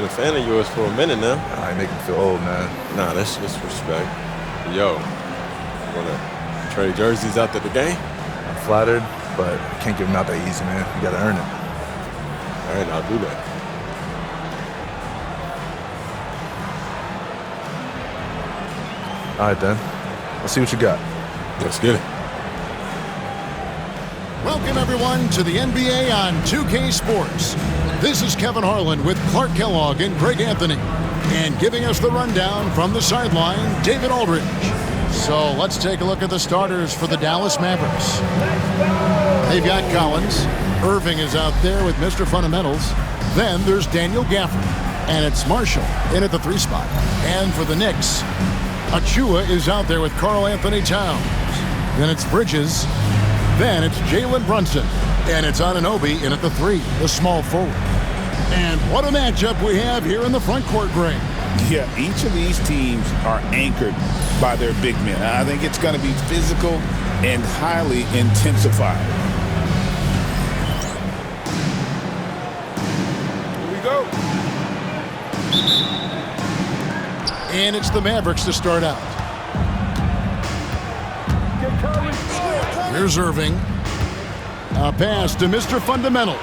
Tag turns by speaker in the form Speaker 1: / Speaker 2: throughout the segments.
Speaker 1: a fan of yours for a minute now.
Speaker 2: I make me feel old, man.
Speaker 1: Nah, that's disrespect. Yo, wanna trade jerseys after the game?
Speaker 2: I'm flattered, but I can't give them out that easy, man. You gotta earn it.
Speaker 1: All right, I'll do that.
Speaker 2: All right, then. Let's see what you got.
Speaker 1: Let's get it.
Speaker 3: Welcome, everyone, to the NBA on 2K Sports. This is Kevin Harlan with Clark Kellogg and Greg Anthony. And giving us the rundown from the sideline, David Aldridge. So let's take a look at the starters for the Dallas Mavericks. They've got Collins. Irving is out there with Mr. Fundamentals. Then there's Daniel Gafford. And it's Marshall in at the 3 spot. And for the Knicks, Achua is out there with Karl Anthony Towns. Then it's Bridges. Then it's Jalen Brunson. And it's Anunoby in at the 3, the small forward. And what a matchup we have here in the front court, Greg.
Speaker 4: Yeah, each of these teams are anchored by their big men. I think it's going to be physical and highly intensified. Here we go.
Speaker 3: And it's the Mavericks to start out. Here's Irving. A pass to Mr. Fundamental.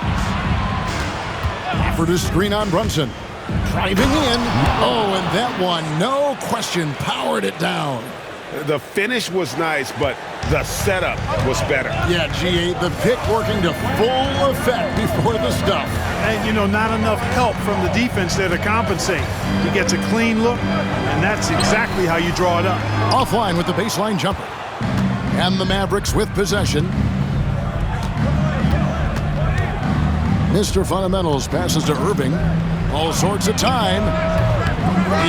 Speaker 3: Offered a screen on Brunson. Driving in. Oh, and that one, no question, powered it down.
Speaker 4: The finish was nice, but the setup was better.
Speaker 3: Yeah, G8, the pick working to full effect before the stuff.
Speaker 5: And, you know, not enough help from the defense there to compensate. He gets a clean look, and that's exactly how you draw it up.
Speaker 3: Offline with the baseline jumper. And the Mavericks with possession. Mr. Fundamentals passes to Irving. All sorts of time.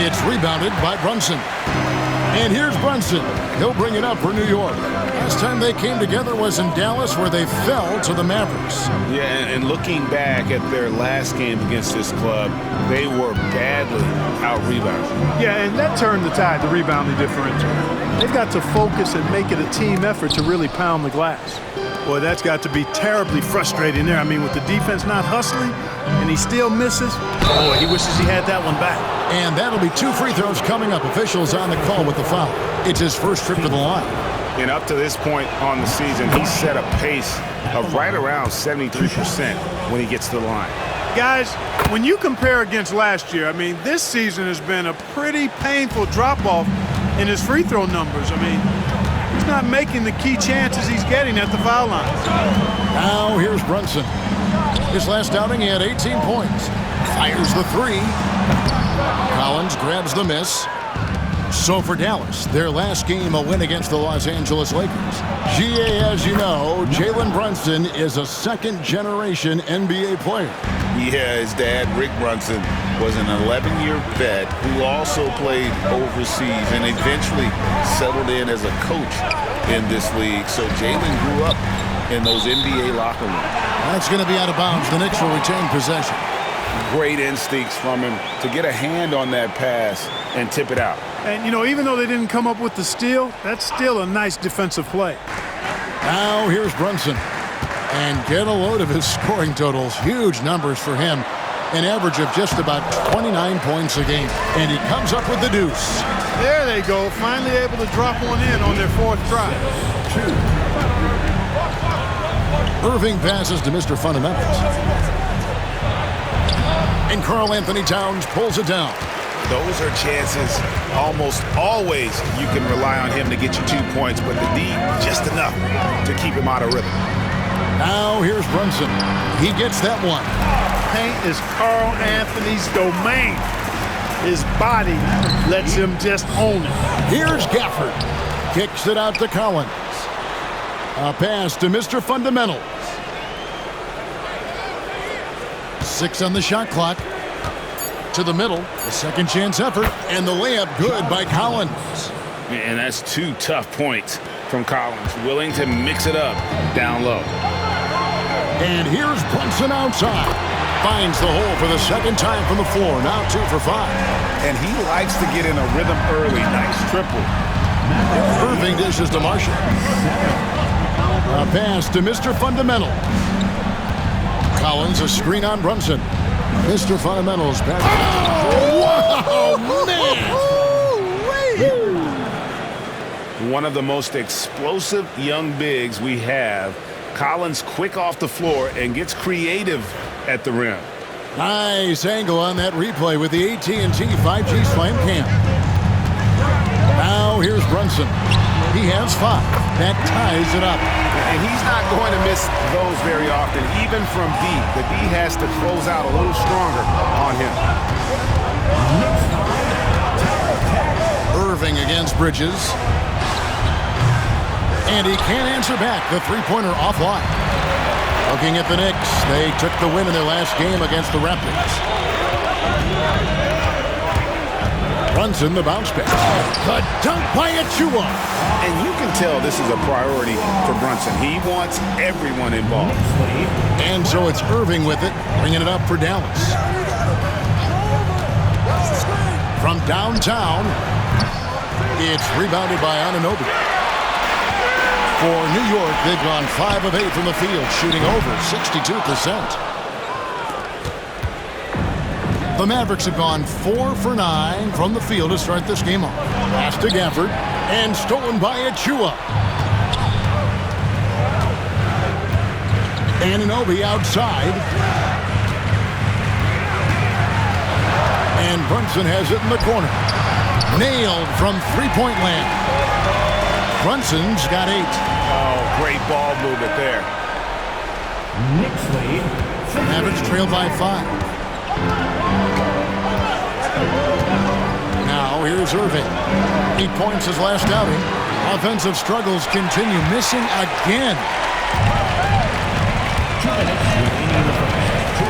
Speaker 3: It's rebounded by Brunson. And here's Brunson. He'll bring it up for New York. Last time they came together was in Dallas, where they fell to the Mavericks.
Speaker 4: Yeah, and looking back at their last game against this club, they were badly out-rebounded.
Speaker 5: Yeah, and that turned the tide, the rebounding differential. They've got to focus and make it a team effort to really pound the glass. Boy, that's got to be terribly frustrating there. I mean, with the defense not hustling, and he still misses, boy, he wishes he had that one back.
Speaker 3: And that'll be 2 free throws coming up. Officials on the call with the foul. It's his first trip to the line.
Speaker 4: And up to this point on the season, he's set a pace of right around 73% when he gets to the line.
Speaker 5: Guys, when you compare against last year, I mean, this season has been a pretty painful drop-off in his free throw numbers. I mean, he's not making the key chances he's getting at the foul line.
Speaker 3: Now here's Brunson. His last outing, he had 18 points. Fires the 3. Collins grabs the miss. So for Dallas, their last game, a win against the Los Angeles Lakers. GA, as you know, Jalen Brunson is a second-generation NBA player.
Speaker 4: Yeah, his dad, Rick Brunson, was an 11-year vet who also played overseas and eventually settled in as a coach in this league. So Jalen grew up in those NBA locker rooms.
Speaker 3: That's going to be out of bounds. The Knicks will retain possession.
Speaker 4: Great instincts from him to get a hand on that pass and tip it out.
Speaker 5: And, you know, even though they didn't come up with the steal, that's still a nice defensive play.
Speaker 3: Now here's Brunson. And get a load of his scoring totals. Huge numbers for him. An average of just about 29 points a game. And he comes up with the deuce.
Speaker 5: There they go. Finally able to drop one in on their 4th try.
Speaker 3: Irving passes to Mr. Fundamentals. And Karl Anthony Towns pulls it down.
Speaker 4: Those are chances almost always you can rely on him to get you 2 points, but the D just enough to keep him out of rhythm.
Speaker 3: Now here's Brunson. He gets that one.
Speaker 5: Paint is Karl Anthony's domain. His body lets him just own it.
Speaker 3: Here's Gafford. Kicks it out to Collins. A pass to Mr. Fundamentals. 6 on the shot clock. To the middle, a second chance effort, and the layup good by Collins.
Speaker 4: And that's 2 tough points from Collins, willing to mix it up down low.
Speaker 3: And here's Brunson outside. Finds the hole for the second time from the floor, now 2 for 5.
Speaker 4: And he likes to get in a rhythm early. Nice triple.
Speaker 3: Irving dishes to Marshall. A pass to Mr. Fundamental. Collins, a screen on Brunson. Mr. Fundamentals back. Oh, wow, man!
Speaker 4: One of the most explosive young bigs we have. Collins quick off the floor and gets creative at the rim.
Speaker 3: Nice angle on that replay with the AT&T 5G Slam Cam. Now here's Brunson. He has 5. That ties it up.
Speaker 4: And he's not going to miss those very often, even from deep. The D has to close out a little stronger on him.
Speaker 3: Irving against Bridges. And he can't answer back. The three-pointer offline. Looking at the Knicks, they took the win in their last game against the Raptors. Brunson, the bounce pass. The dunk by Achua.
Speaker 4: And you can tell this is a priority for Brunson. He wants everyone involved.
Speaker 3: And so it's Irving with it, bringing it up for Dallas. From downtown, it's rebounded by Anunoby. For New York, they've gone 5 of 8 from the field, shooting over 62%. The Mavericks have gone 4 for 9 from the field to start this game off. Pass to Gafford, and stolen by Achua. Anunoby outside. And Brunson has it in the corner. Nailed from three-point land. Brunson's got 8.
Speaker 4: Oh, great ball movement there.
Speaker 6: Knicks lead.
Speaker 3: Mavericks trail by 5. Now here's Irving. 8 points his last outing. Offensive struggles continue, missing again.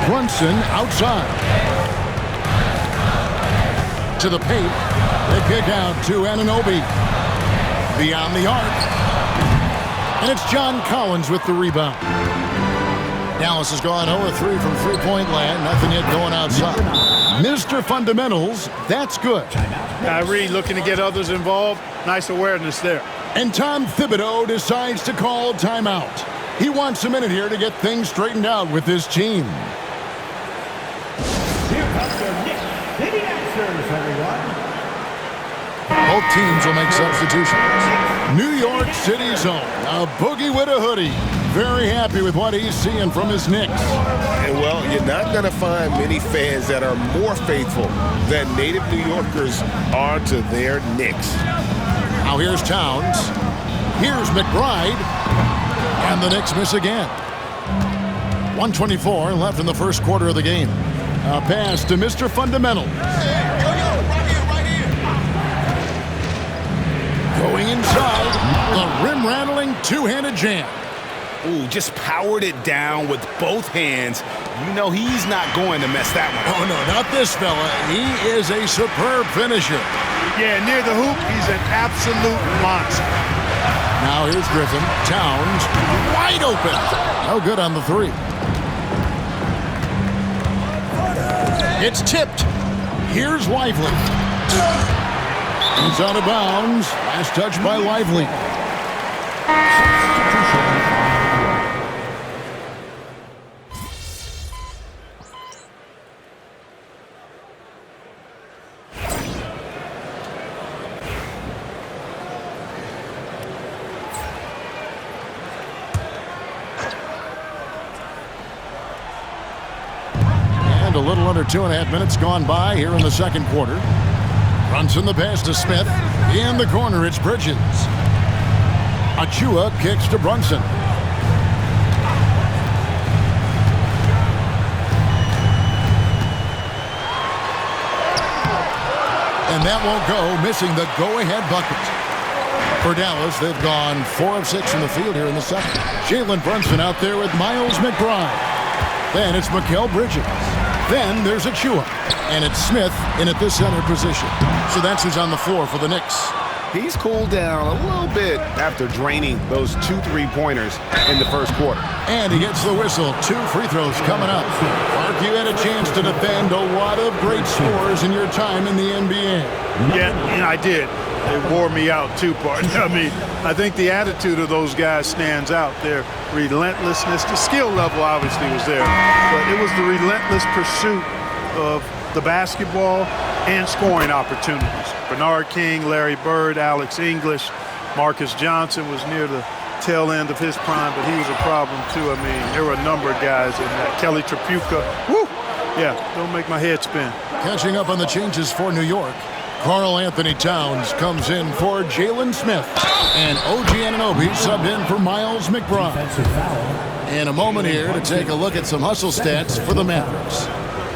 Speaker 3: Brunson outside. To the paint. They kick out to Anunoby. Beyond the arc. And it's John Collins with the rebound. Dallas has gone 0-3 from three-point land. Nothing yet going outside. Mr. Fundamentals, that's good.
Speaker 5: Kyrie looking to get others involved. Nice awareness there.
Speaker 3: And Tom Thibodeau decides to call timeout. He wants a minute here to get things straightened out with his team.
Speaker 6: Here comes your Knicks City Answers, everyone.
Speaker 3: Both teams will make substitutions. New York City zone. A boogie with a hoodie. Very happy with what he's seeing from his Knicks.
Speaker 7: And well, you're not going to find many fans that are more faithful than native New Yorkers are to their Knicks.
Speaker 3: Now here's Towns. Here's McBride. And the Knicks miss again. 1:24 left in the first quarter of the game. A pass to Mr. Fundamental. Going inside. The rim-rattling two-handed jam.
Speaker 4: Ooh, just powered it down with both hands. You know he's not going to mess that one up.
Speaker 3: Oh, no, not this fella. He is a superb finisher.
Speaker 5: Yeah, near the hoop, he's an absolute monster.
Speaker 3: Now here's Griffin. Towns, wide open. No good on the three. It's tipped. Here's Lively. He's out of bounds. Last touch by Lively. A little under 2.5 minutes gone by here in the second quarter. Brunson the pass to Smith. In the corner, it's Bridges. Achua kicks to Brunson. And that won't go, missing the go-ahead bucket. For Dallas, they've gone 4 of 6 from the field here in the second. Jalen Brunson out there with Miles McBride. Then it's Mikal Bridges. Then there's Achua, and it's Smith in at the center position. So that's who's on the floor for the Knicks.
Speaker 4: He's cooled down a little bit after draining those 2 3-pointers in the first quarter.
Speaker 3: And he gets the whistle. 2 free throws coming up. Mark, you had a chance to defend a lot of great scores in your time in the NBA.
Speaker 5: Yeah, and I did. It wore me out too, partner. I mean, I think the attitude of those guys stands out. Their relentlessness, the skill level obviously was there, but it was the relentless pursuit of the basketball and scoring opportunities. Bernard King, Larry Bird, Alex English, Marcus Johnson was near the tail end of his prime, but he was a problem too. I mean, there were a number of guys in that. Kelly Tripucka, woo! Yeah, don't make my head spin.
Speaker 3: Catching up on the changes for New York, Karl Anthony Towns comes in for Jalen Smith, and OG Anunoby subbed in for Miles McBride. In a moment here to take a look at some hustle stats for the Mavericks.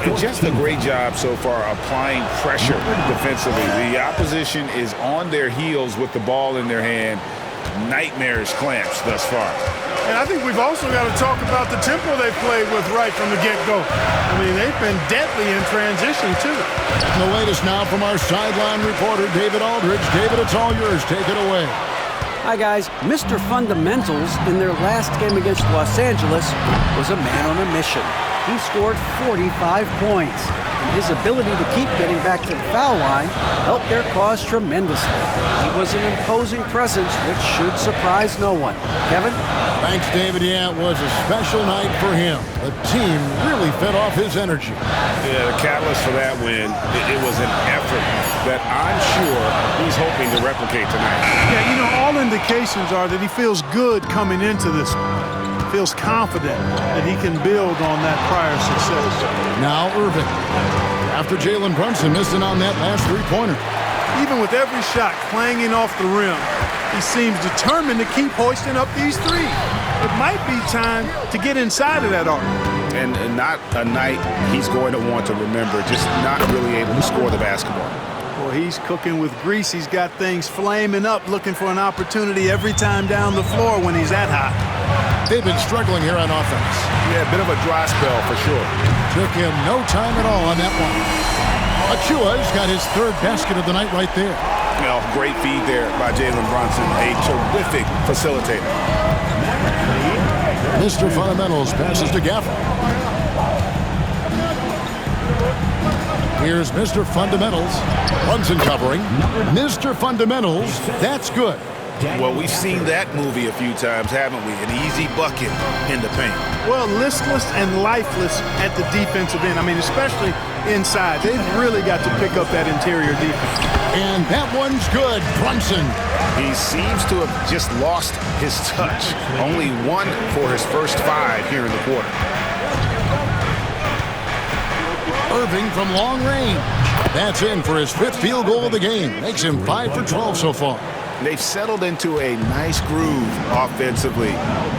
Speaker 4: And just a great job so far applying pressure defensively. The opposition is on their heels with the ball in their hand. Nightmarish clamps thus far.
Speaker 5: And I think we've also got to talk about the tempo they played with right from the get-go. I mean, they've been deadly in transition, too.
Speaker 3: And the latest now from our sideline reporter, David Aldridge. David, it's all yours. Take it away.
Speaker 8: Hi, guys. Mr. Fundamentals in their last game against Los Angeles was a man on a mission. He scored 45 points. And his ability to keep getting back to the foul line helped their cause tremendously. He was an imposing presence, which should surprise no one. Kevin?
Speaker 3: Thanks, David. Yeah, it was a special night for him. The team really fed off his energy.
Speaker 4: Yeah, the catalyst for that win, it was an effort that I'm sure he's hoping to replicate tonight.
Speaker 5: Yeah, you know, all indications are that he feels good coming into this one. Feels confident that he can build on that prior success.
Speaker 3: Now Irving. After Jalen Brunson missed it on that last three-pointer.
Speaker 5: Even with every shot clanging off the rim, he seems determined to keep hoisting up these threes. It might be time to get inside of that arc.
Speaker 4: And not a night he's going to want to remember, just not really able to score the basketball.
Speaker 5: Well, he's cooking with grease. He's got things flaming up, looking for an opportunity every time down the floor when he's that hot.
Speaker 3: They've been struggling here on offense.
Speaker 4: Yeah, a bit of a dry spell for sure.
Speaker 3: Took him no time at all on that one. Achua's got his third basket of the night right there.
Speaker 4: Well, great feed there by Jalen Brunson, a terrific facilitator.
Speaker 3: Mr. Fundamentals passes to Gafford. Here's Mr. Fundamentals. Brunson covering. Mr. Fundamentals, that's good.
Speaker 4: Well, we've seen that movie a few times, haven't we? An easy bucket in the paint.
Speaker 5: Well, listless and lifeless at the defensive end. I mean, especially inside. They've really got to pick up that interior defense.
Speaker 3: And that one's good. Brunson.
Speaker 4: He seems to have just lost his touch. Only one for his first 5 here in the quarter.
Speaker 3: Irving from long range. That's in for his 5th field goal of the game. Makes him 5 for 12 so far.
Speaker 4: They've settled into a nice groove offensively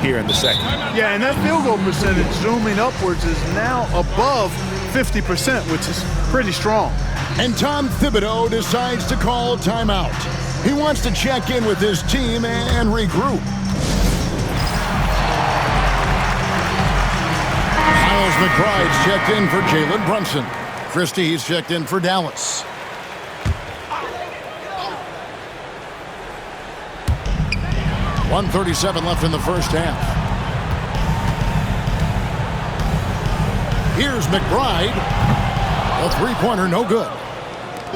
Speaker 4: here in the second.
Speaker 5: Yeah, and that field goal percentage zooming upwards is now above 50%, which is pretty strong.
Speaker 3: And Tom Thibodeau decides to call timeout. He wants to check in with his team and regroup. Miles McBride's checked in for Jalen Brunson. Christie's checked in for Dallas. .137 left in the first half. Here's McBride. A three-pointer, no good.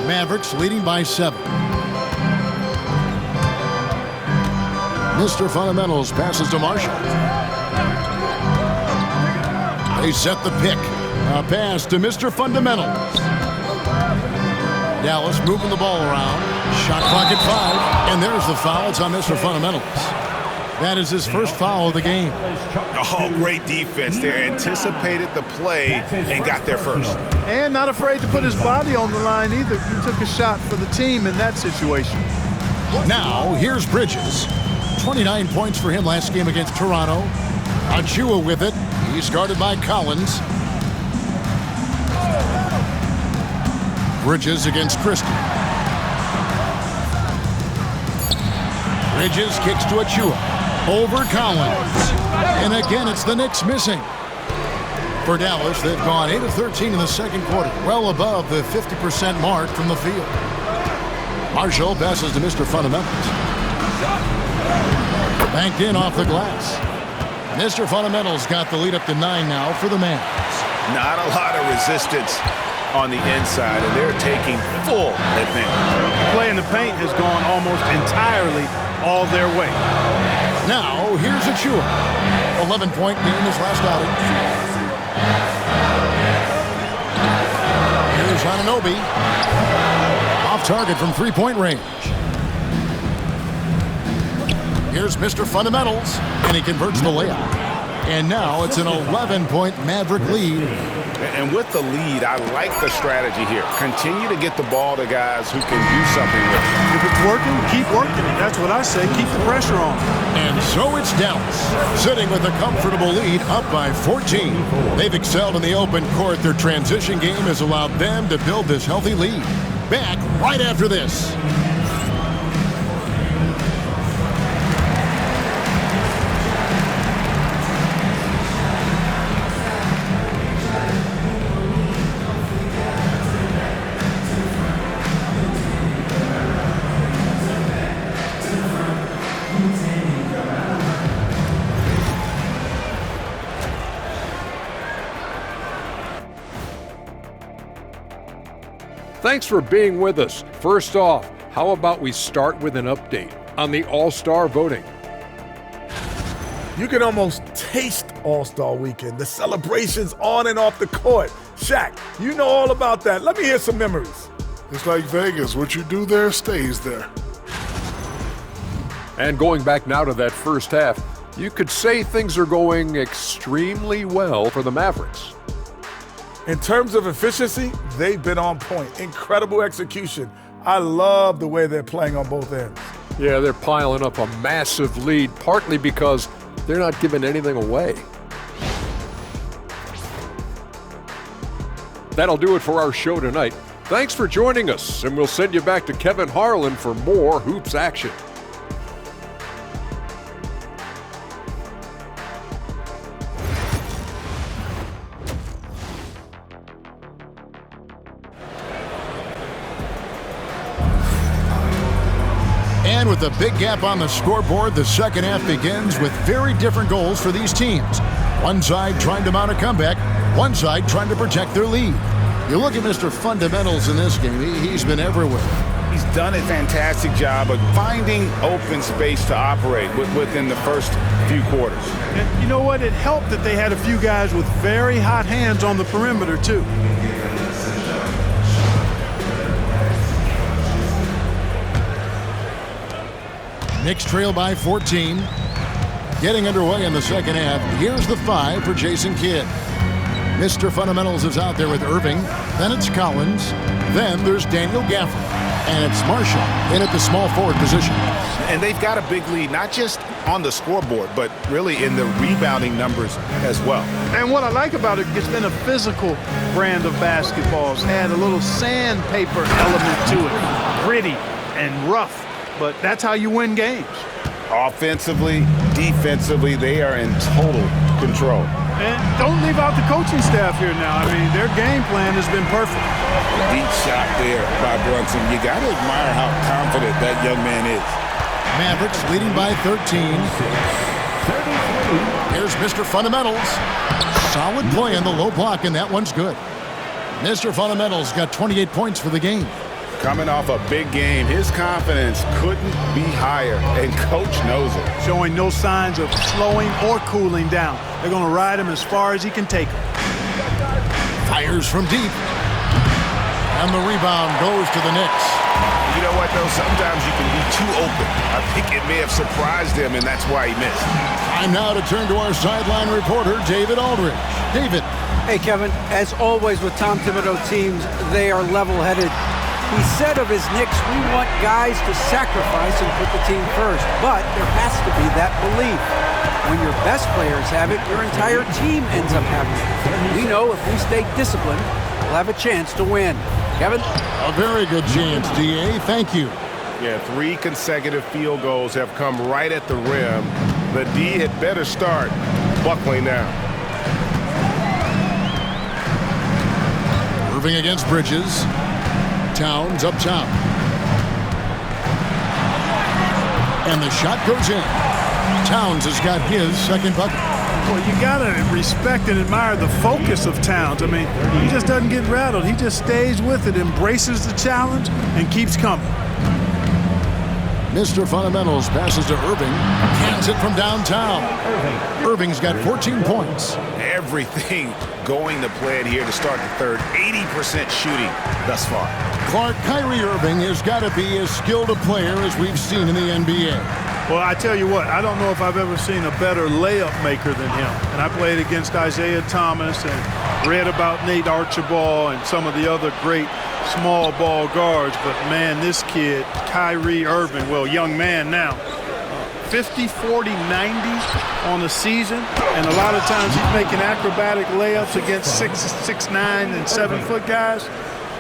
Speaker 3: Mavericks leading by 7. Mr. Fundamentals passes to Marshall. They set the pick. A pass to Mr. Fundamentals. Dallas moving the ball around. Shot clock at 5. And there's the foul. It's on Mr. Fundamentals. That is his first foul of the game.
Speaker 4: Oh, great defense there. Anticipated the play and got there first.
Speaker 5: And not afraid to put his body on the line either. He took a shot for the team in that situation.
Speaker 3: Now, here's Bridges. 29 points for him last game against Toronto. Achua with it. He's guarded by Collins. Bridges against Christie. Bridges kicks to Achua. Over Collins. And again, it's the Knicks missing. For Dallas, they've gone 8 of 13 in the second quarter, well above the 50% mark from the field. Marshall passes to Mr. Fundamentals. Banked in off the glass. Mr. Fundamentals got the lead up to 9 now for the Mavs.
Speaker 4: Not a lot of resistance on the inside, and they're taking full advantage.
Speaker 5: Play in the paint has gone almost entirely all their way.
Speaker 3: Now, here's Achua. 11-point game his last outing. Here's Anunoby. Off target from three-point range. Here's Mr. Fundamentals, and he converts the layup. And now it's an 11-point Maverick lead.
Speaker 4: And with the lead, I like the strategy here. Continue to get the ball to guys who can do something with it.
Speaker 5: If it's working, keep working it. That's what I say. Keep the pressure on.
Speaker 3: And so it's Dallas, sitting with a comfortable lead, up by 14. They've excelled in the open court. Their transition game has allowed them to build this healthy lead. Back right after this.
Speaker 9: Thanks for being with us. First off, how about we start with an update on the All-Star voting?
Speaker 10: You can almost taste All-Star Weekend, the celebrations on and off the court. Shaq, you know all about that. Let me hear some memories.
Speaker 11: It's like Vegas. What you do there stays there.
Speaker 9: And going back now to that first half, you could say things are going extremely well for the Mavericks.
Speaker 10: In terms of efficiency, they've been on point. Incredible execution. I love the way they're playing on both ends.
Speaker 9: Yeah, they're piling up a massive lead, partly because they're not giving anything away. That'll do it for our show tonight. Thanks for joining us, and we'll send you back to Kevin Harlan for more Hoops action.
Speaker 3: And with a big gap on the scoreboard, the second half begins with very different goals for these teams. One side trying to mount a comeback, one side trying to protect their lead. You look at Mr. Fundamentals in this game, he's been everywhere.
Speaker 4: He's done a fantastic job of finding open space to operate within the first few quarters.
Speaker 5: And you know what? It helped that they had a few guys with very hot hands on the perimeter, too.
Speaker 3: Knicks trail by 14. Getting underway in the second half. Here's the 5 for Jason Kidd. Mr. Fundamentals is out there with Irving. Then it's Collins. Then there's Daniel Gafford. And it's Marshall in at the small forward position.
Speaker 4: And they've got a big lead, not just on the scoreboard, but really in the rebounding numbers as well.
Speaker 5: And what I like about it, it's been a physical brand of basketball. It's had a little sandpaper element to it. Gritty and rough. But that's how you win games.
Speaker 4: Offensively, defensively, they are in total control.
Speaker 5: And don't leave out the coaching staff here now. I mean, their game plan has been perfect.
Speaker 4: Deep shot there by Brunson. You got to admire how confident that young man is.
Speaker 3: Mavericks leading by 13. Here's Mr. Fundamentals. Solid play on the low block, and that one's good. Mr. Fundamentals got 28 points for the game.
Speaker 4: Coming off a big game, his confidence couldn't be higher, and Coach knows it.
Speaker 5: Showing no signs of slowing or cooling down. They're going to ride him as far as he can take him.
Speaker 3: Fires from deep. And the rebound goes to the Knicks.
Speaker 7: You know what, though? Sometimes you can be too open. I think it may have surprised him, and that's why he missed.
Speaker 3: Time now to turn to our sideline reporter, David Aldridge. David.
Speaker 8: Hey, Kevin. As always with Tom Thibodeau teams, they are level-headed. He said of his Knicks, we want guys to sacrifice and put the team first. But there has to be that belief. When your best players have it, your entire team ends up having it. We know if we stay disciplined, we'll have a chance to win. Kevin?
Speaker 3: A very good chance, D.A. Thank you.
Speaker 7: Yeah, 3 consecutive field goals have come right at the rim. The D had better start buckling now.
Speaker 3: Irving against Bridges. Towns up top. And the shot goes in. Towns has got his second bucket.
Speaker 5: Well, you got to respect and admire the focus of Towns. I mean, he just doesn't get rattled. He just stays with it, embraces the challenge, and keeps coming.
Speaker 3: Mr. Fundamentals passes to Irving. Cans it from downtown. Irving's got 14 points.
Speaker 4: Everything going to plan here to start the third. 80% shooting thus far.
Speaker 3: Clark, Kyrie Irving has got to be as skilled a player as we've seen in the NBA.
Speaker 5: Well, I tell you what, I don't know if I've ever seen a better layup maker than him. And I played against Isaiah Thomas and read about Nate Archibald and some of the other great small ball guards. But, man, this kid, Kyrie Irving, well, young man now, 50, 40, 90 on the season. And a lot of times he's making acrobatic layups against 6'9", and 7-foot guys.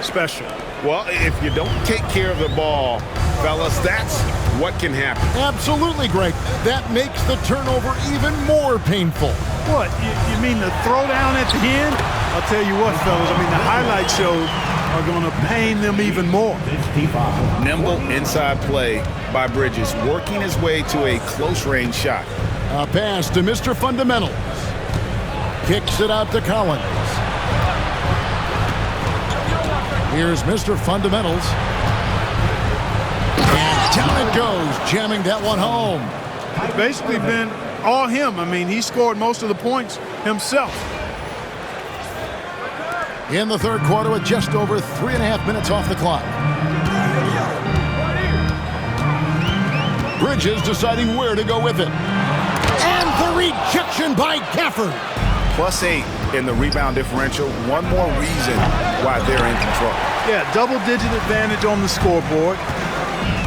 Speaker 5: Special.
Speaker 4: Well, if you don't take care of the ball, fellas, that's what can happen.
Speaker 3: Absolutely, Greg. That makes the turnover even more painful.
Speaker 5: What? You mean the throwdown at the end? I'll tell you what, fellas. I mean, the highlight shows are going to pain them even more.
Speaker 4: Nimble inside play by Bridges, working his way to a close-range shot.
Speaker 3: A pass to Mr. Fundamentals. Kicks it out to Collins. Here's Mr. Fundamentals. And down it goes, jamming that one home.
Speaker 5: It's basically been all him. I mean, he scored most of the points himself.
Speaker 3: In the third quarter with just over 3.5 minutes off the clock. Bridges deciding where to go with it. And the rejection by Gafford.
Speaker 4: +8 in the rebound differential. One more reason why they're in control.
Speaker 5: Yeah, double-digit advantage on the scoreboard.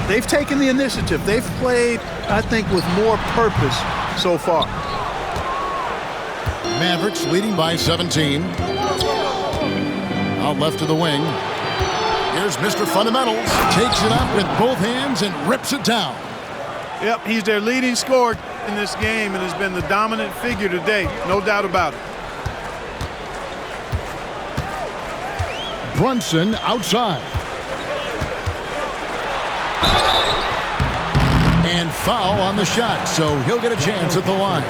Speaker 5: They've taken the initiative. They've played, I think, with more purpose so far.
Speaker 3: Mavericks leading by 17. Out left to the wing. Here's Mr. Fundamentals. Takes it up with both hands and rips it down.
Speaker 5: Yep, he's their leading scorer in this game and has been the dominant figure today. No doubt about it.
Speaker 3: Brunson outside. And foul on the shot, so he'll get a chance at the line.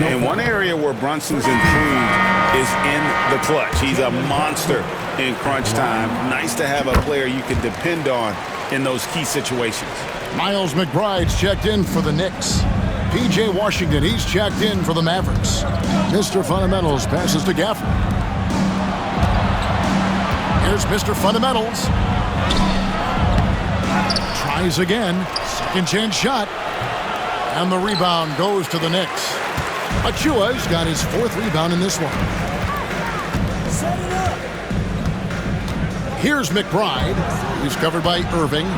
Speaker 4: And one area where Brunson's improved is in the clutch. He's a monster in crunch time. Nice to have a player you can depend on in those key situations.
Speaker 3: Miles McBride's checked in for the Knicks. P.J. Washington, he's checked in for the Mavericks. Mr. Fundamentals passes to Gafford. Here's Mr. Fundamentals. Tries again. Second chance shot. And the rebound goes to the Knicks. Achua's got his 4th rebound in this one.
Speaker 6: Set it up.
Speaker 3: Here's McBride. He's covered by Irving.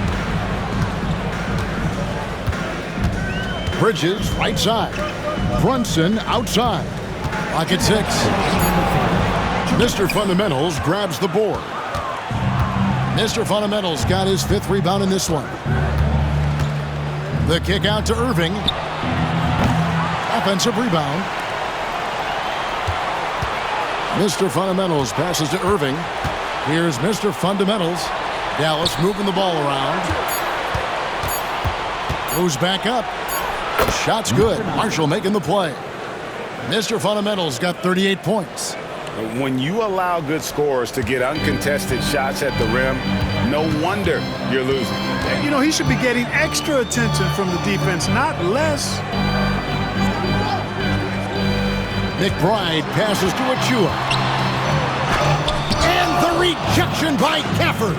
Speaker 3: Bridges, right side. Brunson, outside. Lock at 6. Mr. Fundamentals grabs the board. Mr. Fundamentals got his 5th rebound in this one. The kick out to Irving. Offensive rebound. Mr. Fundamentals passes to Irving. Here's Mr. Fundamentals. Dallas moving the ball around. Goes back up. Shot's good. Marshall making the play. Mr. Fundamentals got 38 points.
Speaker 4: When you allow good scorers to get uncontested shots at the rim, no wonder you're losing.
Speaker 5: You know, he should be getting extra attention from the defense, not less.
Speaker 3: McBride passes to Achua. And the rejection by Gafford.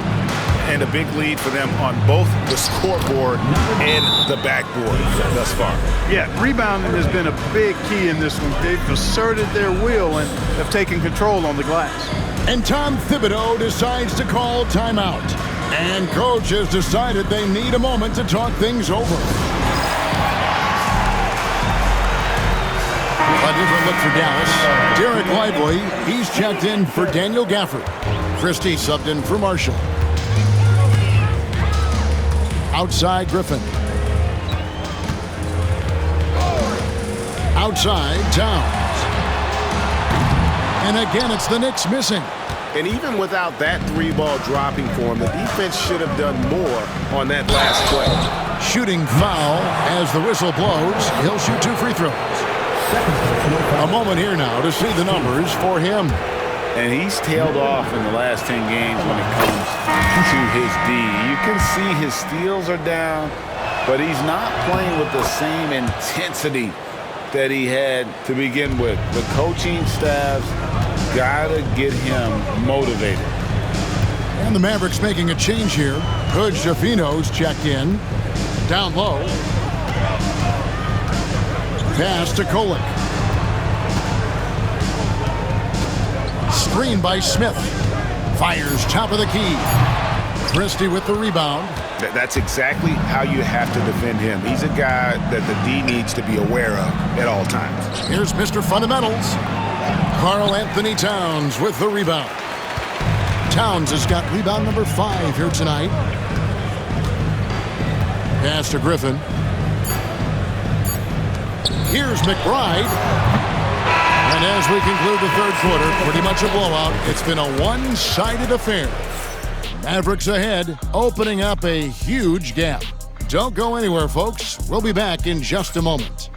Speaker 4: And a big lead for them on both the scoreboard and the backboard thus far.
Speaker 5: Yeah, rebounding has been a big key in this one. They've asserted their will and have taken control on the glass.
Speaker 3: And Tom Thibodeau decides to call timeout. And coach has decided they need a moment to talk things over. A different look for Dallas. Derek Lively, he's checked in for Daniel Gafford. Christie subbed in for Marshall. Outside, Griffin. Outside, Towns. And again, it's the Knicks missing.
Speaker 4: And even without that 3-ball dropping for him, the defense should have done more on that last play.
Speaker 3: Shooting foul as the whistle blows. He'll shoot 2 free throws. A moment here now to see the numbers for him.
Speaker 4: And he's tailed off in the last 10 games when it comes to to his D. You can see his steals are down, but he's not playing with the same intensity that he had to begin with. The coaching staff's got to get him motivated.
Speaker 3: And the Mavericks making a change here. Hood Schifino's checked in. Down low. Pass to Kolek. Screen by Smith. Fires top of the key. Christie with the rebound.
Speaker 7: That's exactly how you have to defend him. He's a guy that the D needs to be aware of at all times.
Speaker 3: Here's Mr. Fundamentals. Karl Anthony Towns with the rebound. Towns has got rebound number 5 here tonight. Pass to Griffin. Here's McBride. And as we conclude the third quarter, pretty much a blowout. It's been a one-sided affair. Mavericks ahead, opening up a huge gap. Don't go anywhere, folks. We'll be back in just a moment.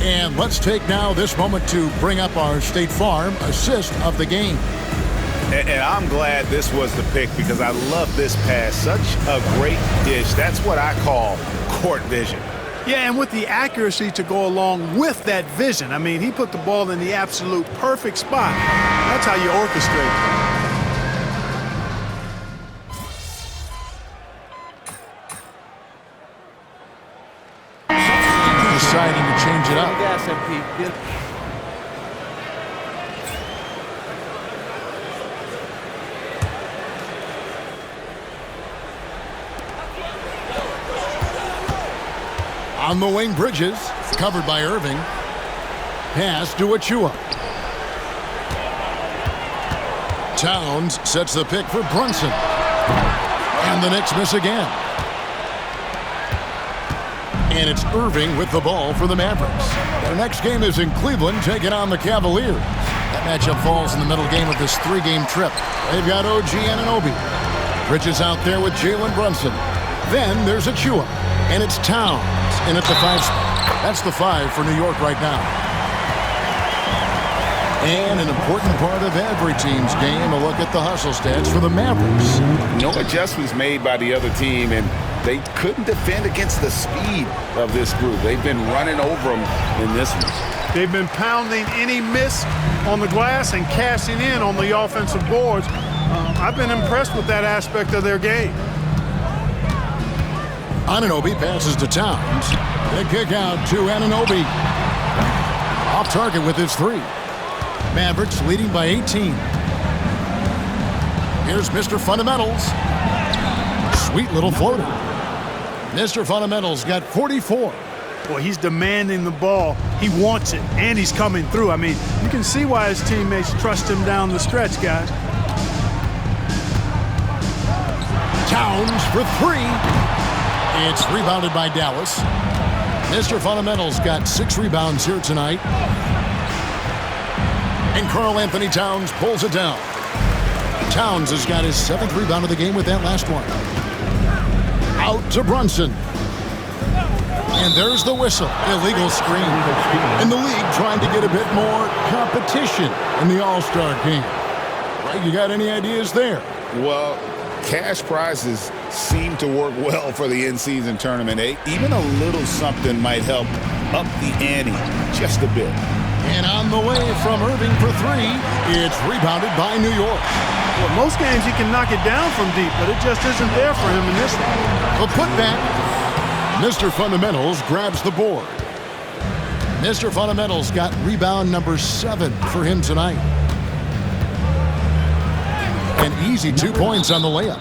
Speaker 3: And let's take now this moment to bring up our State Farm assist of the game.
Speaker 7: And I'm glad this was the pick because I love this pass. Such a great dish. That's what I call court vision.
Speaker 5: Yeah, and with the accuracy to go along with that vision. I mean, he put the ball in the absolute perfect spot. That's how you orchestrate it.
Speaker 3: Deciding to change it up. On the wing, Bridges, covered by Irving. Pass to Achua. Towns sets the pick for Brunson. And the Knicks miss again. And it's Irving with the ball for the Mavericks. Their next game is in Cleveland, taking on the Cavaliers. That matchup falls in the middle game of this 3-game trip. They've got OG Anunoby. Bridges out there with Jalen Brunson. Then there's Achua. And it's Towns in at the 5 spot. That's the 5 for New York right now. And an important part of every team's game, a look at the hustle stats for the Mavericks.
Speaker 4: No adjustments made by the other team, and they couldn't defend against the speed of this group. They've been running over them in this one.
Speaker 5: They've been pounding any miss on the glass and cashing in on the offensive boards. I've been impressed with that aspect of their game.
Speaker 3: Anunoby passes to Towns. They kick out to Anunoby. Off target with his 3. Mavericks leading by 18. Here's Mr. Fundamentals. Sweet little floater. Mr. Fundamentals got 44.
Speaker 5: Boy, he's demanding the ball. He wants it, and he's coming through. I mean, you can see why his teammates trust him down the stretch, guys.
Speaker 3: Towns for 3. It's rebounded by Dallas. Mr. Fundamentals got 6 rebounds here tonight. And Karl Anthony Towns pulls it down. Towns has got his 7th rebound of the game with that last one. Out to Brunson. And there's the whistle. Illegal screen. And the league trying to get a bit more competition in the All-Star game. Right, you got any ideas there?
Speaker 4: Well, cash prizes seem to work well for the in-season tournament. Even a little something might help up the ante just a bit.
Speaker 3: And on the way from Irving for 3, it's rebounded by New York.
Speaker 5: Well, most games he can knock it down from deep, but it just isn't there for him in this one.
Speaker 3: A putback. Mr. Fundamentals grabs the board. Mr. Fundamentals got rebound number 7 for him tonight. An easy 2 points on the layup.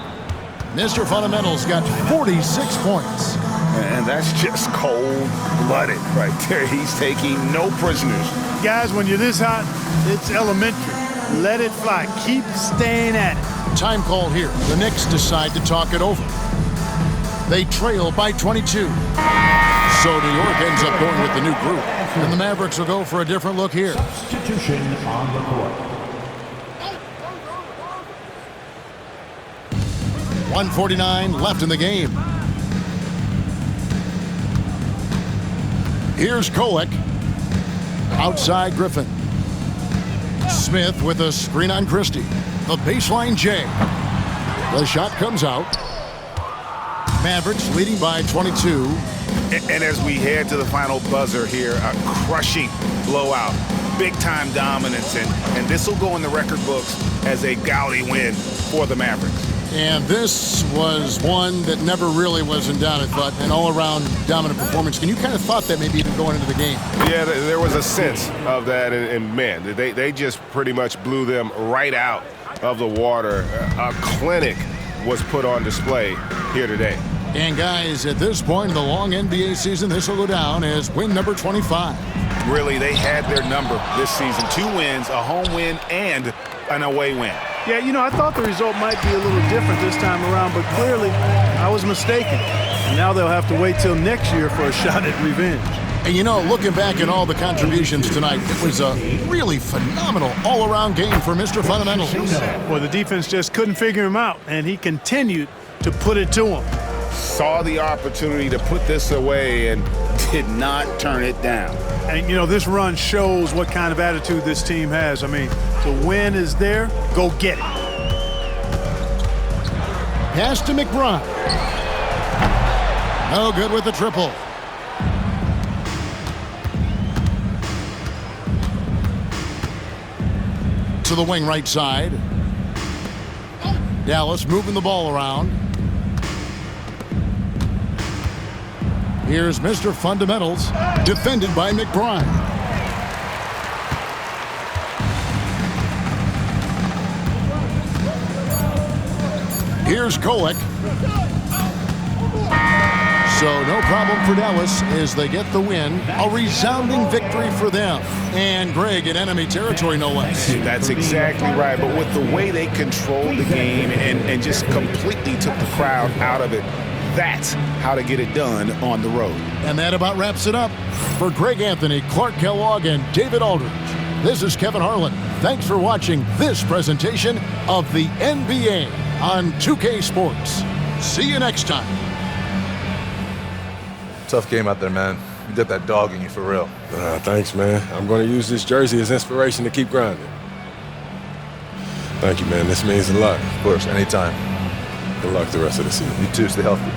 Speaker 3: Mr. Fundamentals got 46 points.
Speaker 7: And that's just cold-blooded right there. He's taking no prisoners.
Speaker 5: Guys, when you're this hot, it's elementary. Let it fly. Keep staying at it.
Speaker 3: Time call here. The Knicks decide to talk it over. They trail by 22. So New York ends up going with the new group. And the Mavericks will go for a different look here.
Speaker 6: Substitution on the court.
Speaker 3: 1:49 left in the game. Here's Kolek. Outside Griffin. Smith with a screen on Christie. The baseline J. The shot comes out. Mavericks leading by 22.
Speaker 4: And as we head to the final buzzer here, a crushing blowout. Big-time dominance, and this will go in the record books as a gaudy win for the Mavericks.
Speaker 3: And this was one that never really was in doubt, I thought, an all-around dominant performance. And you kind of thought that maybe even going into the game.
Speaker 7: Yeah, there was a sense of that, and man, they just pretty much blew them right out of the water. A clinic was put on display here today.
Speaker 3: And guys, at this point in the long NBA season, this will go down as win number 25.
Speaker 4: Really, they had their number this season. 2 wins, a home win, and an away win.
Speaker 5: Yeah, you know, I thought the result might be a little different this time around, but clearly I was mistaken. And now they'll have to wait till next year for a shot at revenge.
Speaker 3: And you know, looking back at all the contributions tonight, it was a really phenomenal all-around game for Mr. Fundamentals.
Speaker 5: Well, the defense just couldn't figure him out, and he continued to put it to him.
Speaker 7: Saw the opportunity to put this away and
Speaker 4: did not turn it down.
Speaker 5: And, you know, this run shows what kind of attitude this team has. I mean, the win is there, go get it.
Speaker 3: Pass to McBride. No good with the triple. To the wing right side. Dallas moving the ball around. Here's Mr. Fundamentals, defended by McBride. Here's Kolek. So no problem for Dallas as they get the win. A resounding victory for them. And Greg in enemy territory, no less.
Speaker 4: That's exactly right. But with the way they controlled the game and just completely took the crowd out of it, that's how to get it done on the road.
Speaker 3: And that about wraps it up. For Greg Anthony, Clark Kellogg, and David Aldridge, this is Kevin Harlan. Thanks for watching this presentation of the NBA on 2K Sports. See you next time.
Speaker 2: Tough game out there, man. You got that dog in you for real.
Speaker 1: Thanks, man. I'm going to use this jersey as inspiration to keep grinding. Thank you, man. This means a lot.
Speaker 2: Of course, anytime.
Speaker 1: Good luck the rest of the season.
Speaker 2: You too. Stay healthy.